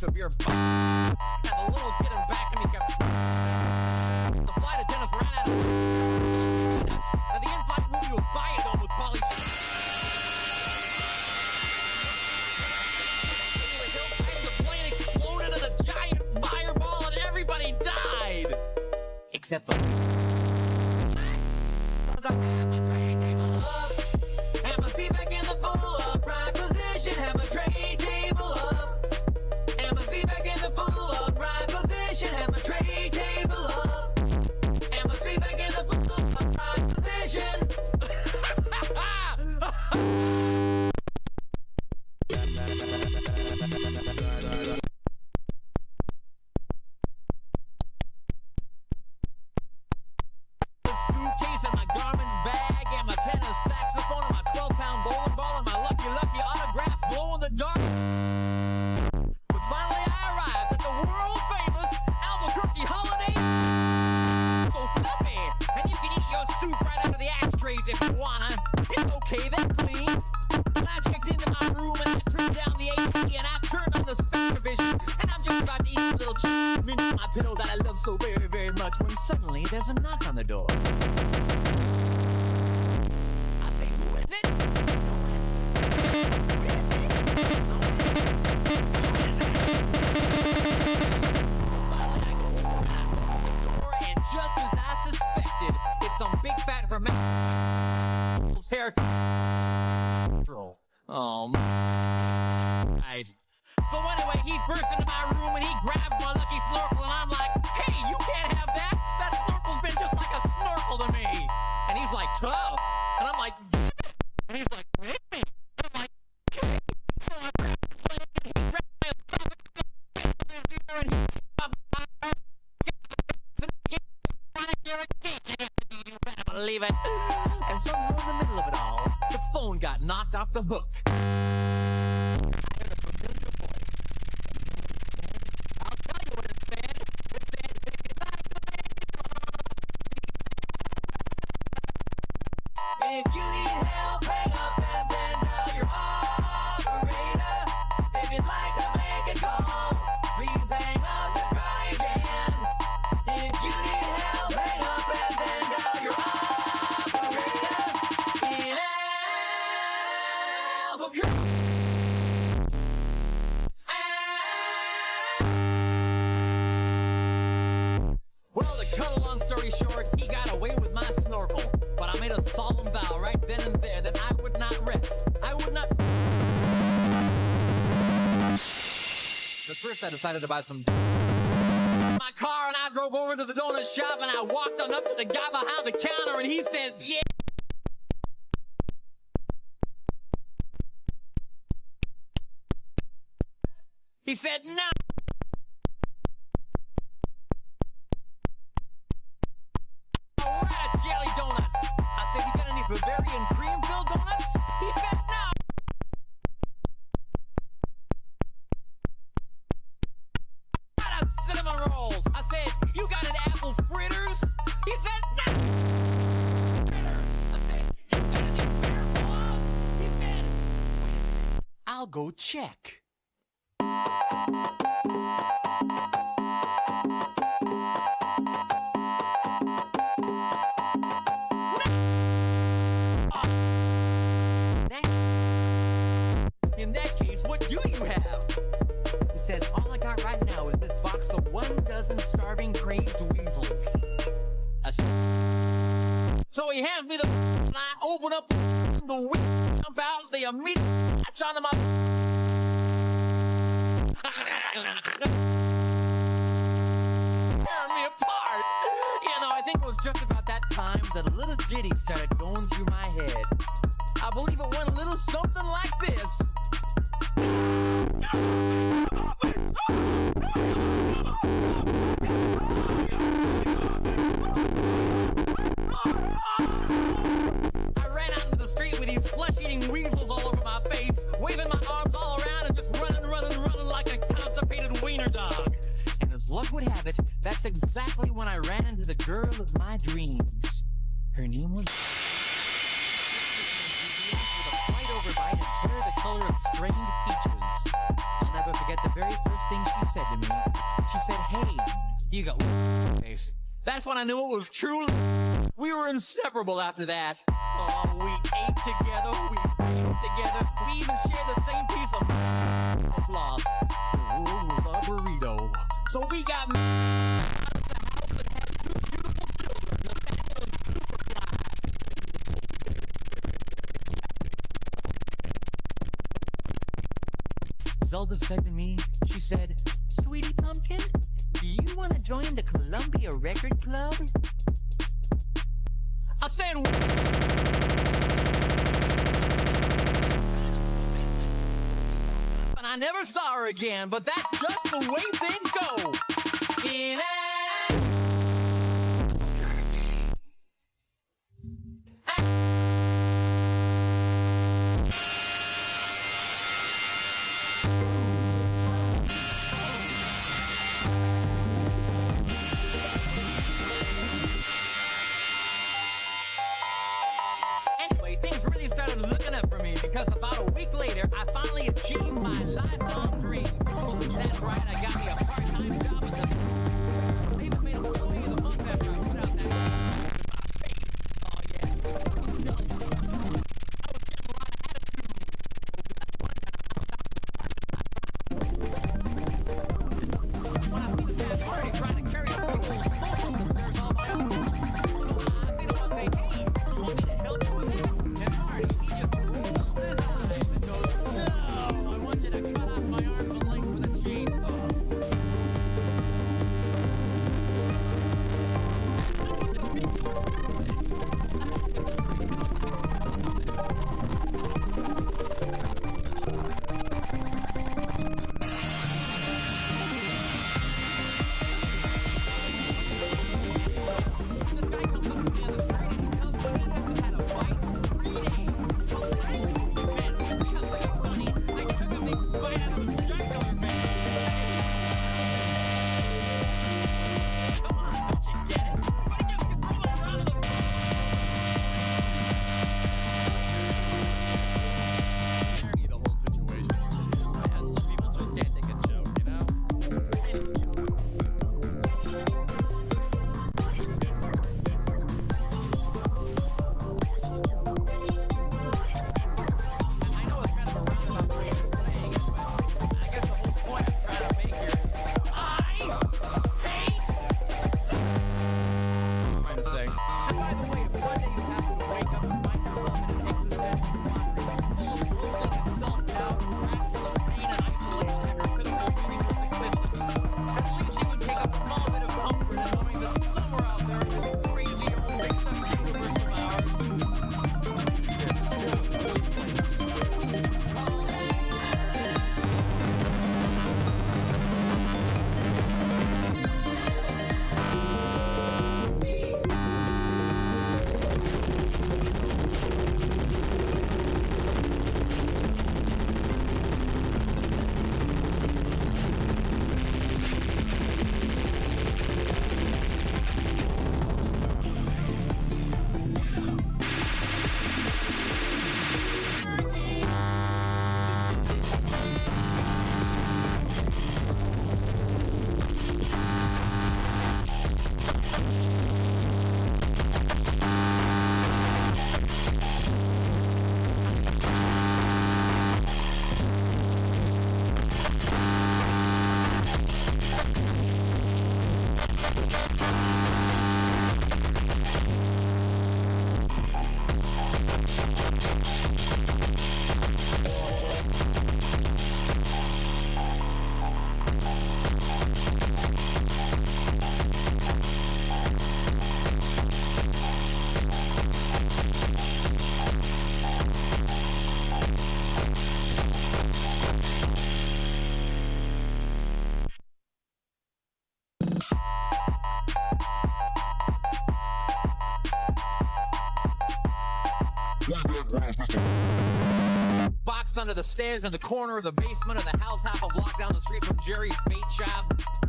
severe and the little kid in back of me kept. The flight attendants ran out of peanuts, and the in-flight movie was Biodome with Polly. The plane exploded in a giant fireball, and everybody died, except for. Have my seat back in the full upright position. Have my tray table up. Have my seat back in the full upright position. Have my tray table up. Have my seat back in the full upright position. Suitcase and my Garmin bag and my tenor saxophone and my 12-pound bowling ball and my lucky autograph glow in the dark. But finally I arrived at the world-famous Albuquerque Holiday. So flip me, and you can eat your soup right out of the ashtrays if you wanna. It's okay, they're clean. And I checked into my room and I turned down the AC and I turned on the Spectravision and I'm just about to eat a little cheese into my pillow that I love so very, very much when suddenly there's a knock on the door. I say, who is it? And just as I suspected, it's some big fat Herman's hair. Oh, right. So anyway, he burst into my room and he grabbed my lucky snorkel and I'm like, hey, you can't have that. That snorkel's been just like a snorkel to me. And he's like, tough. And I'm like, and he's like, hit me. And I'm like, okay. So I grabbed the plane and he grabbed my esophagus and he you better believe it. And somewhere in the middle of it all, the phone got knocked off the hook. I heard a familiar voice. I'll tell you what it said. It said, if you like to make it if you need help, hang up and then dial your operator. If you'd like to make a call, please hang up and try again. If you need help, hang up and then dial your operator in Albuquerque. Well, to cut a long story short, he got away with my snorkel. But I made a solemn vow right then and there that I would not rest. I would not. But first I decided to buy some my car and I drove over to the donut shop and I walked on up to the guy behind the counter and he says, yeah. He said, no. We're out of jelly donuts. I said, you got any Bavarian cream-filled donuts? He said, no. What about cinnamon rolls? I said, you got any apple fritters? He said, no. Fritters. I said, you got any bear paws? He said, wait a minute. I'll go check. In that case, what do you have? He says, all I got right now is this box of 12 starving crazed weasels. So he hands me the and I open up the window, jump out the immediate latch onto my tearing me apart. You know, I think it was just about that time that a little ditty started going through my head. I believe it went a little something like this. I ran out into the street with these flesh-eating weasels all over my face, waving my arms all around and just running like a constipated wiener dog. And as luck would have it, that's exactly when I ran into the girl of my dreams. Her name was... with a bright overbite and hair the color of strained peaches. I'll never forget the very first thing she said to me. She said, "Hey, you got face." That's when I knew it was true. We were inseparable after that. Oh, we ate together, we ate together, we even shared the same piece of floss. The world was a burrito. So we got out of the house and had 2 beautiful children, Nathaniel and Superfly. Zelda said to me, she said, "Sweetie Pumpkin, do you want to join the Columbia Record Club?" I said, and I never saw her again, but that's just the way things go. In Anyway, things really started looking up for me because about a week later, I finally achieved my lifelong dream. That's right, I got me a part-time job at the... I even made a employee of the month after I put out that... Oh, yeah. I was getting a lot of attitude. When I see the fast party trying to carry a big old phone up the stairs all by himself. So I say to one thing, "Hey, you want me to help you with that?" And Marty, he just rolls his eyes and goes, "No, I want you to cut off my arms and legs with a chainsaw." This guy comes up to me on the street and he tells me he hasn't had a bite in 3 days. Well, man, just like funny, I took a big bite out of his jugular vein. Come on, don't you get it? Why don't you roll around in the irony of the whole situation. Man, some people just can't take a joke, you know? I know it's kind of a roundabout way of saying it, but I guess the whole point I'm trying to make here is I hate trying to say. And by the way, if one day you happen to wake up and find yourself in an existential quandary full of loathing, self-doubt, wrapped in the pain and isolation of your pitiful, meaningless existence, at least you can take a small bit of comfort in knowing that somewhere out there in this crazy, unacceptable universe of ours, there's still a good place. Boxed under the stairs in the corner of the basement of the house half a block down the street from Jerry's bait shop.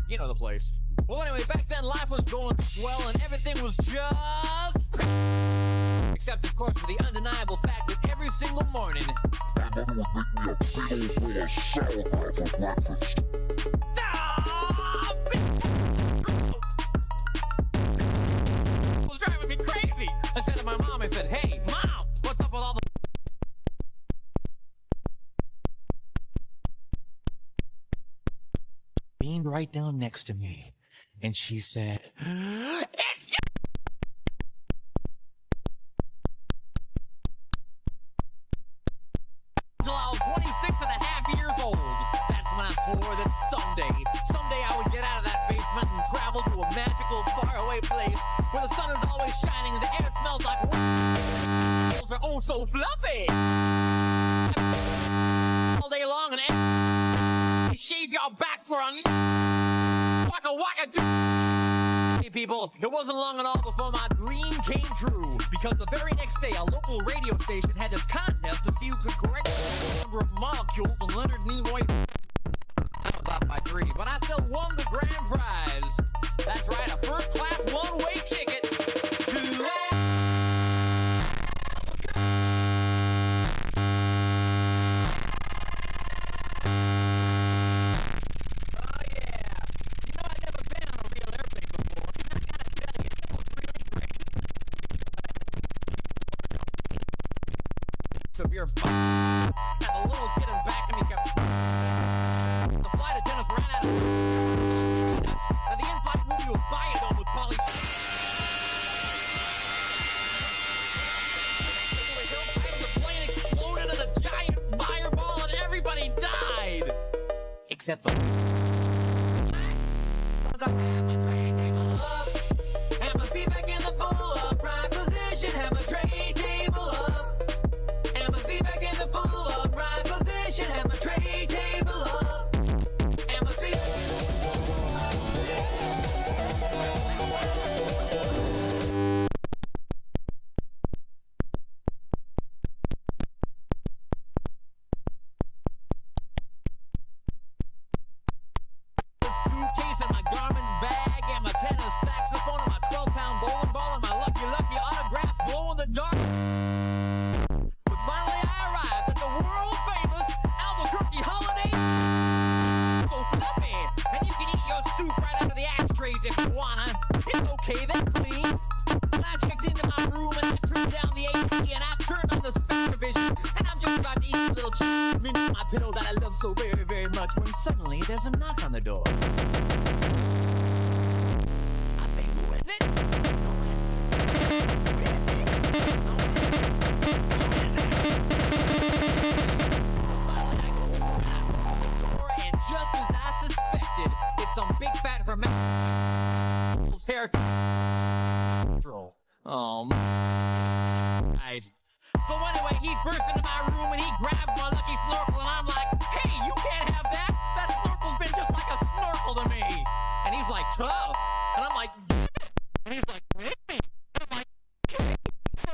You know the place. Well, anyway, back then life was going swell and everything was just Except, of course, for the undeniable fact that every single morning, my mother would make me a big old bowl of sauerkraut for breakfast. It was driving me crazy. I said to my mom, I said, "Hey, Mom, what's up with all the..." Leaned right down next to me, and she said, "It's you!" Till I was 26 and a half years old. That's when I swore that someday I would get out of that basement and travel to a magical, faraway place where the sun is always shining and the air smells like are oh so fluffy. All day long and shave your back for a waka waka. Hey people, it wasn't long at all before my dream came true, because the very next day a local radio station had this contest to see who could correct the number of molecules in Leonard Nimoy. I was off by 3, but I still won the grand prize. That's right, a first-class one-way ticket to... Severe and the little kid in back of me kept... The flight attendants ran out of peanuts, and the in-flight movie was Biodome with Polly... The plane exploded in a giant fireball and everybody died! Except for... The hammer tray table up. Hammer feet back in the full upright position. Hammer tray table up. Hammer seat back in the full upright position. Hammer tray table up. Hammer seat. Suitcase and my Garmin bag and my tenor saxophone and my 12-pound bowling ball and my lucky autograph glow in the dark. But finally I arrived at the world-famous Albuquerque Holiday. So fluffy, and you can eat your soup right out of the ashtrays if you wanna. It's okay, they're clean. And I checked into my room and I turned down the AC and I turned on the Spectrovision, and I'm just about to eat a little mint on my pillow that I love so very, very much, when suddenly there's a knock on the door. I say, who is it? No answer. And just as I suspected, it's some big fat Herman's haircut. Oh, right. So anyway, he burst into my room and he grabbed my lucky snorkel, and I'm like, "Hey, you can't have that! That snorkel's been just like a snorkel to me!" And he's like, "Tough!" And I'm like, and he's like, "Really?" And I'm like, "Okay." So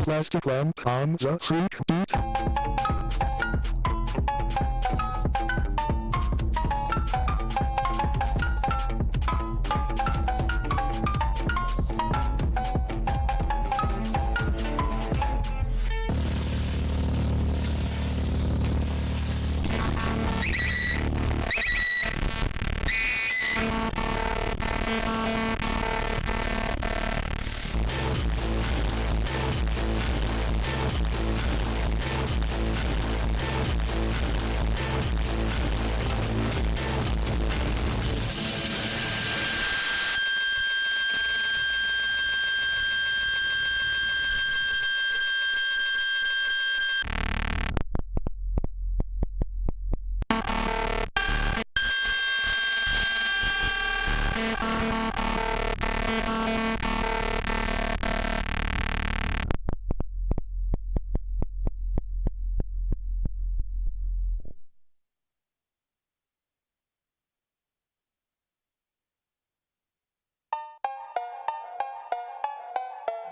plastic lamp on the freak beat.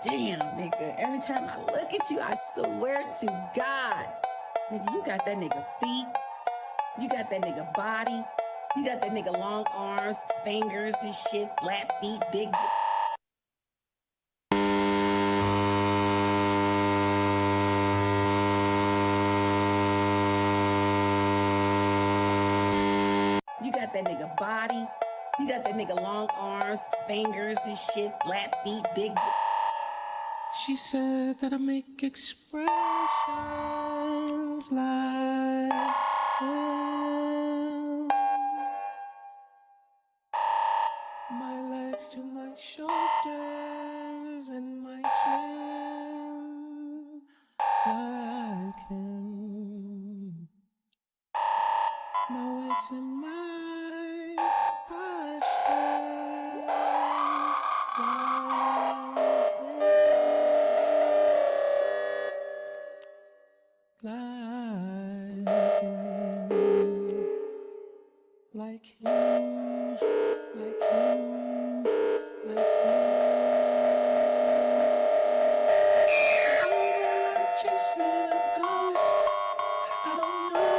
Damn, nigga, every time I look at you, I swear to God, nigga, you got that nigga feet, you got that nigga body, you got that nigga long arms, fingers and shit, flat feet, big. You got that nigga body, you got that nigga long arms, fingers and shit, flat feet, big. She said that I make expressions like my legs to my shoulders and my chin like him. My waist and my posture like him, like him, like him. I'm chasing a ghost. I don't know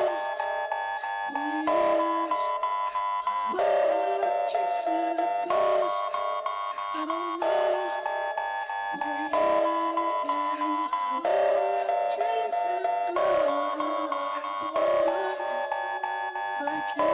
who he is. I'm chasing a ghost. I don't know who he is. I'm chasing a ghost. Like him.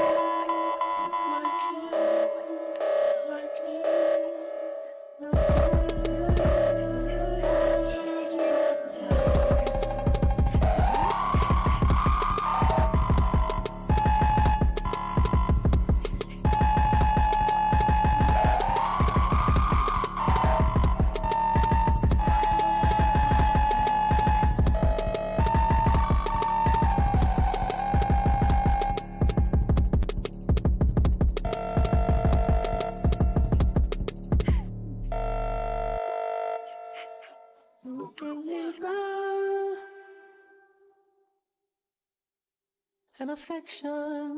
And affection,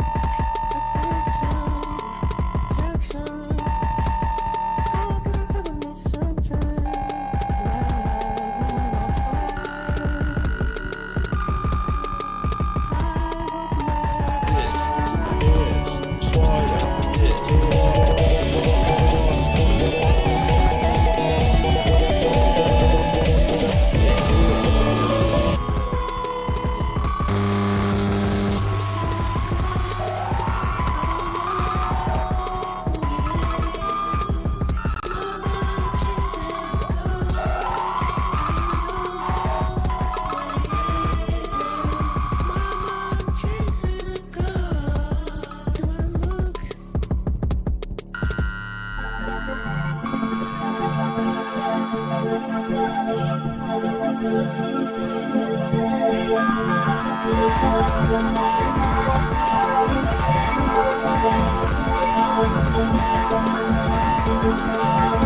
protection. How could I ever miss something? Thank you.